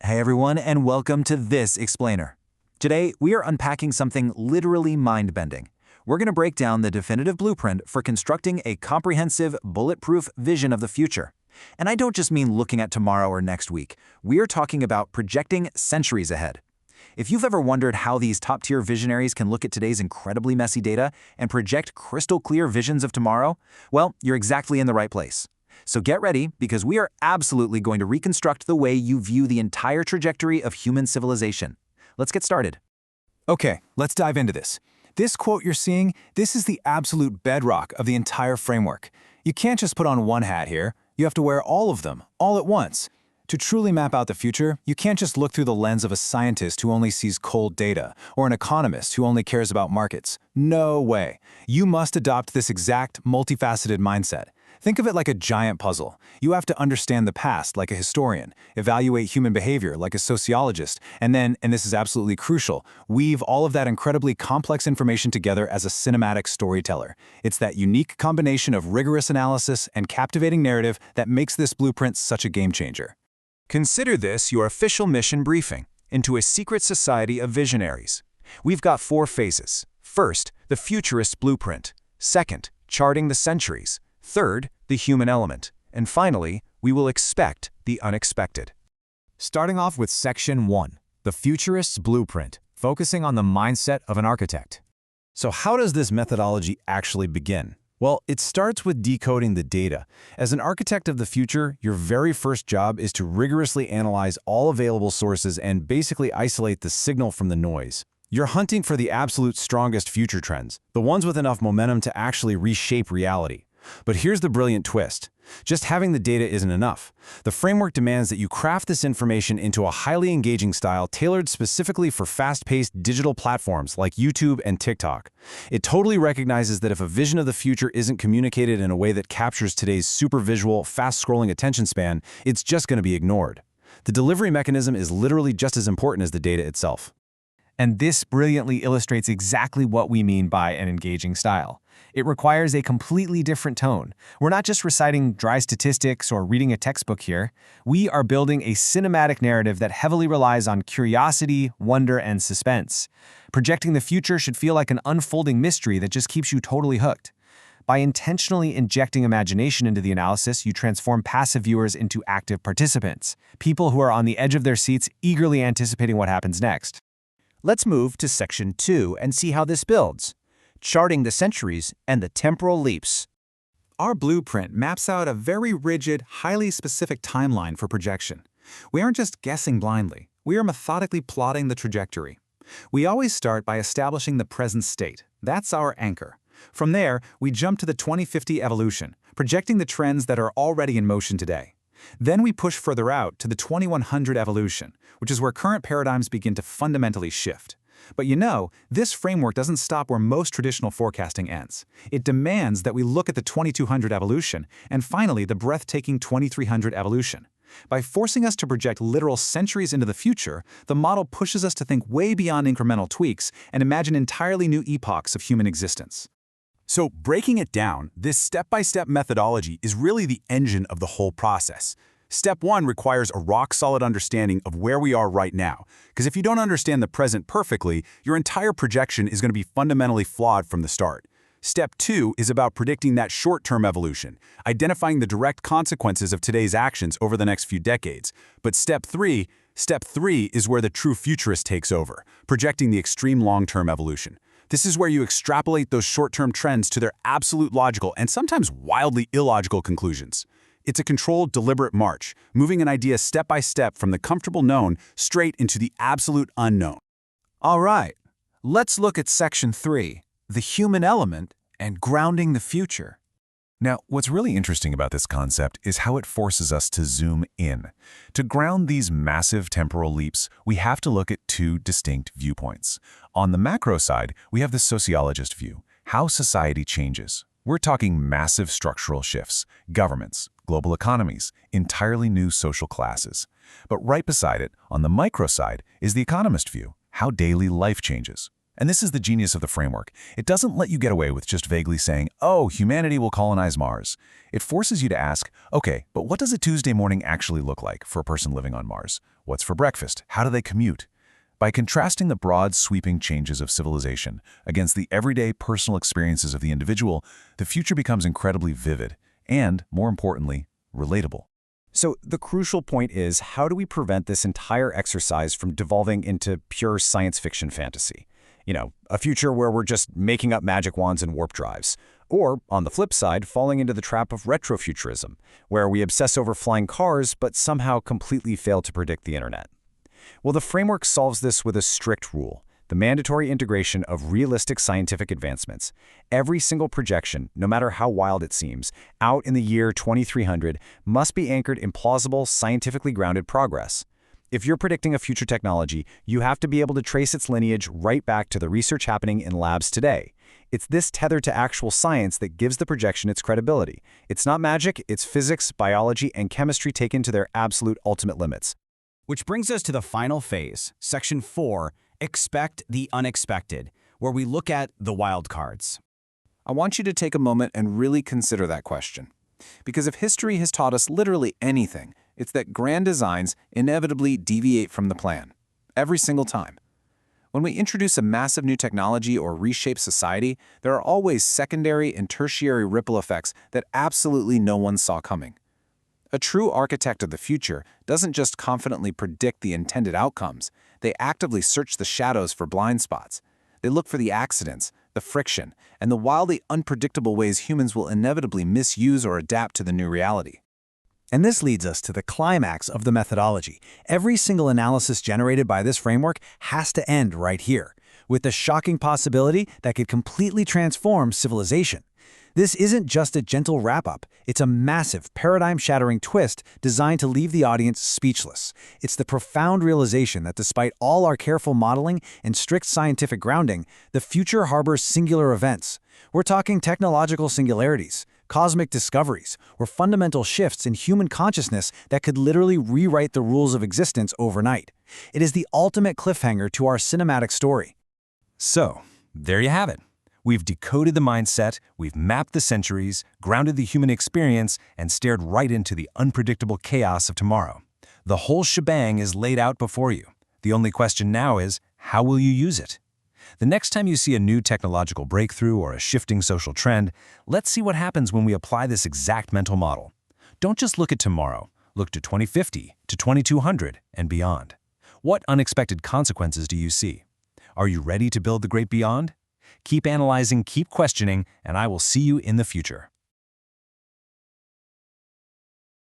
Hey everyone, and welcome to this explainer. Today, we are unpacking something literally mind-bending. We're going to break down the definitive blueprint for constructing a comprehensive, bulletproof vision of the future. And I don't just mean looking at tomorrow or next week. We are talking about projecting centuries ahead. If you've ever wondered how these top-tier visionaries can look at today's incredibly messy data and project crystal-clear visions of tomorrow, well, you're exactly in the right place. So get ready, because we are absolutely going to reconstruct the way you view the entire trajectory of human civilization. Let's get started. Okay, let's dive into this. This quote you're seeing, this is the absolute bedrock of the entire framework. You can't just put on one hat here. You have to wear all of them, all at once. To truly map out the future, you can't just look through the lens of a scientist who only sees cold data, or an economist who only cares about markets. No way. You must adopt this exact, multifaceted mindset. Think of it like a giant puzzle. You have to understand the past like a historian, evaluate human behavior like a sociologist, and then, and this is absolutely crucial, weave all of that incredibly complex information together as a cinematic storyteller. It's that unique combination of rigorous analysis and captivating narrative that makes this blueprint such a game changer. Consider this your official mission briefing into a secret society of visionaries. We've got 4 phases. First, the Futurist Blueprint. Second, charting the centuries. Third, the human element. And finally, we will expect the unexpected. Starting off with Section 1, the Futurist's Blueprint, focusing on the mindset of an architect. So how does this methodology actually begin? Well, it starts with decoding the data. As an architect of the future, your very first job is to rigorously analyze all available sources and basically isolate the signal from the noise. You're hunting for the absolute strongest future trends, the ones with enough momentum to actually reshape reality. But here's the brilliant twist. Just having the data isn't enough. The framework demands that you craft this information into a highly engaging style tailored specifically for fast-paced digital platforms like YouTube and TikTok. It totally recognizes that if a vision of the future isn't communicated in a way that captures today's super visual, fast-scrolling attention span, it's just going to be ignored. The delivery mechanism is literally just as important as the data itself. And this brilliantly illustrates exactly what we mean by an engaging style. It requires a completely different tone. We're not just reciting dry statistics or reading a textbook here. We are building a cinematic narrative that heavily relies on curiosity, wonder, and suspense. Projecting the future should feel like an unfolding mystery that just keeps you totally hooked. By intentionally injecting imagination into the analysis, you transform passive viewers into active participants, people who are on the edge of their seats eagerly anticipating what happens next. Let's move to Section 2 and see how this builds. Charting the centuries and the temporal leaps. Our blueprint maps out a very rigid, highly specific timeline for projection. We aren't just guessing blindly. We are methodically plotting the trajectory. We always start by establishing the present state. That's our anchor. From there, we jump to the 2050 evolution, projecting the trends that are already in motion today. Then we push further out to the 2100 evolution, which is where current paradigms begin to fundamentally shift. But this framework doesn't stop where most traditional forecasting ends. It demands that we look at the 2200 evolution and finally the breathtaking 2300 evolution. By forcing us to project literal centuries into the future, the model pushes us to think way beyond incremental tweaks and imagine entirely new epochs of human existence. So breaking it down, this step-by-step methodology is really the engine of the whole process. Step 1 requires a rock-solid understanding of where we are right now, because if you don't understand the present perfectly, your entire projection is going to be fundamentally flawed from the start. Step 2 is about predicting that short-term evolution, identifying the direct consequences of today's actions over the next few decades. But Step 3 is where the true futurist takes over, projecting the extreme long-term evolution. This is where you extrapolate those short-term trends to their absolute logical and sometimes wildly illogical conclusions. It's a controlled, deliberate march, moving an idea step by step from the comfortable known straight into the absolute unknown. All right, let's look at Section 3, the human element and grounding the future. Now, what's really interesting about this concept is how it forces us to zoom in. To ground these massive temporal leaps, we have to look at 2 distinct viewpoints. On the macro side, we have the sociologist view, how society changes. We're talking massive structural shifts, governments, global economies, entirely new social classes. But right beside it, on the micro side, is the economist view, how daily life changes. And this is the genius of the framework. It doesn't let you get away with just vaguely saying, oh, humanity will colonize Mars. It forces you to ask, okay, but what does a Tuesday morning actually look like for a person living on Mars? What's for breakfast? How do they commute? By contrasting the broad, sweeping changes of civilization against the everyday personal experiences of the individual, the future becomes incredibly vivid and, more importantly, relatable. So the crucial point is, how do we prevent this entire exercise from devolving into pure science fiction fantasy? A future where we're just making up magic wands and warp drives. Or, on the flip side, falling into the trap of retrofuturism, where we obsess over flying cars but somehow completely fail to predict the internet. Well, the framework solves this with a strict rule: the mandatory integration of realistic scientific advancements. Every single projection, no matter how wild it seems, out in the year 2300 must be anchored in plausible, scientifically grounded progress. If you're predicting a future technology, you have to be able to trace its lineage right back to the research happening in labs today. It's this tether to actual science that gives the projection its credibility. It's not magic, it's physics, biology, and chemistry taken to their absolute ultimate limits. Which brings us to the final phase, Section 4, Expect the Unexpected, where we look at the wild cards. I want you to take a moment and really consider that question. Because if history has taught us literally anything, it's that grand designs inevitably deviate from the plan. Every single time. When we introduce a massive new technology or reshape society, there are always secondary and tertiary ripple effects that absolutely no one saw coming. A true architect of the future doesn't just confidently predict the intended outcomes, they actively search the shadows for blind spots. They look for the accidents, the friction, and the wildly unpredictable ways humans will inevitably misuse or adapt to the new reality. And this leads us to the climax of the methodology. Every single analysis generated by this framework has to end right here, with the shocking possibility that could completely transform civilization. This isn't just a gentle wrap-up, it's a massive, paradigm-shattering twist designed to leave the audience speechless. It's the profound realization that despite all our careful modeling and strict scientific grounding, the future harbors singular events. We're talking technological singularities, cosmic discoveries, or fundamental shifts in human consciousness that could literally rewrite the rules of existence overnight. It is the ultimate cliffhanger to our cinematic story. So, there you have it. We've decoded the mindset, we've mapped the centuries, grounded the human experience, and stared right into the unpredictable chaos of tomorrow. The whole shebang is laid out before you. The only question now is, how will you use it? The next time you see a new technological breakthrough or a shifting social trend, let's see what happens when we apply this exact mental model. Don't just look at tomorrow. Look to 2050, to 2200, and beyond. What unexpected consequences do you see? Are you ready to build the great beyond? Keep analyzing, keep questioning, and I will see you in the future.